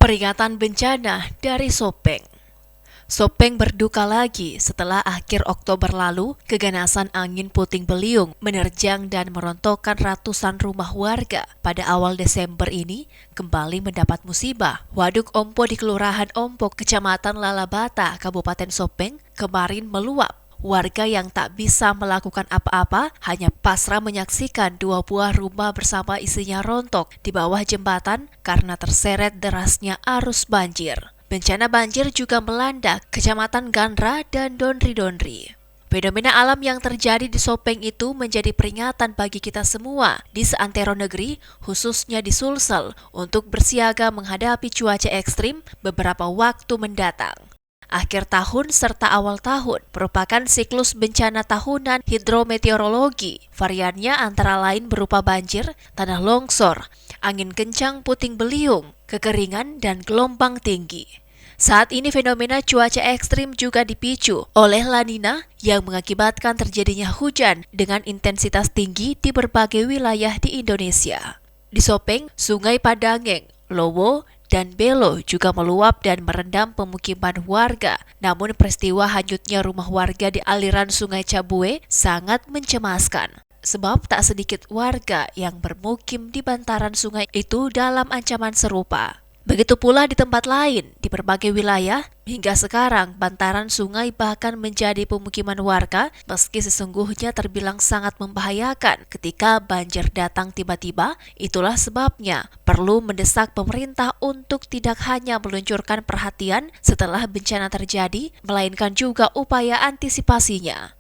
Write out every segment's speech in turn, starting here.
Peringatan bencana dari Sopeng. Sopeng berduka lagi setelah akhir Oktober lalu, keganasan angin puting beliung menerjang dan merontokkan ratusan rumah warga. Pada awal Desember ini, kembali mendapat musibah. Waduk Ompo di Kelurahan Ompo, Kecamatan Lalabata, Kabupaten Sopeng, kemarin meluap. Warga yang tak bisa melakukan apa-apa hanya pasrah menyaksikan dua buah rumah bersama isinya rontok di bawah jembatan karena terseret derasnya arus banjir. Bencana banjir juga melanda Kecamatan Gandra dan Dondri-Dondri. Fenomena alam yang terjadi di Sopeng itu menjadi peringatan bagi kita semua di seantero negeri, khususnya di Sulsel, untuk bersiaga menghadapi cuaca ekstrim beberapa waktu mendatang. Akhir tahun serta awal tahun merupakan siklus bencana tahunan hidrometeorologi. Variannya antara lain berupa banjir, tanah longsor, angin kencang puting beliung, kekeringan, dan gelombang tinggi. Saat ini fenomena cuaca ekstrim juga dipicu oleh La Nina yang mengakibatkan terjadinya hujan dengan intensitas tinggi di berbagai wilayah di Indonesia. Di Sopeng, Sungai Padangeng, Lowo, dan Belo juga meluap dan merendam pemukiman warga. Namun peristiwa hanyutnya rumah warga di aliran Sungai Cabue sangat mencemaskan. Sebab tak sedikit warga yang bermukim di bantaran sungai itu dalam ancaman serupa. Begitu pula di tempat lain, di berbagai wilayah, hingga sekarang bantaran sungai bahkan menjadi pemukiman warga meski sesungguhnya terbilang sangat membahayakan ketika banjir datang tiba-tiba. Itulah sebabnya perlu mendesak pemerintah untuk tidak hanya meluncurkan perhatian setelah bencana terjadi, melainkan juga upaya antisipasinya.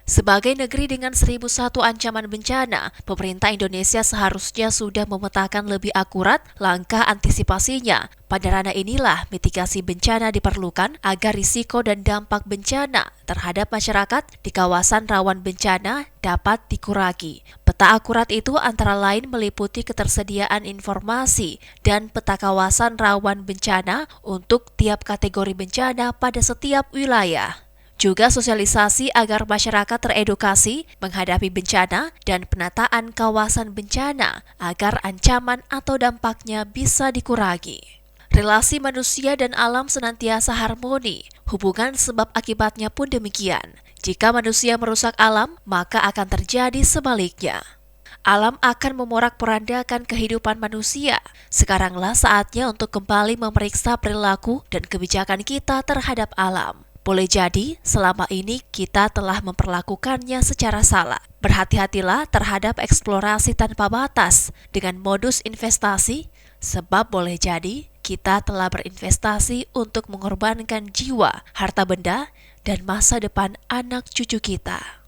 Sebagai negeri dengan 1001 ancaman bencana, pemerintah Indonesia seharusnya sudah memetakan lebih akurat langkah antisipasinya. Pada ranah inilah mitigasi bencana diperlukan agar risiko dan dampak bencana terhadap masyarakat di kawasan rawan bencana dapat dikurangi. Peta akurat itu antara lain meliputi ketersediaan informasi dan peta kawasan rawan bencana untuk tiap kategori bencana pada setiap wilayah. Juga sosialisasi agar masyarakat teredukasi menghadapi bencana dan penataan kawasan bencana agar ancaman atau dampaknya bisa dikurangi. Relasi manusia dan alam senantiasa harmoni, hubungan sebab akibatnya pun demikian. Jika manusia merusak alam, maka akan terjadi sebaliknya. Alam akan memorak-porandakan kehidupan manusia. Sekaranglah saatnya untuk kembali memeriksa perilaku dan kebijakan kita terhadap alam. Boleh jadi selama ini kita telah memperlakukannya secara salah. Berhati-hatilah terhadap eksplorasi tanpa batas dengan modus investasi, sebab boleh jadi kita telah berinvestasi untuk mengorbankan jiwa, harta benda, dan masa depan anak cucu kita.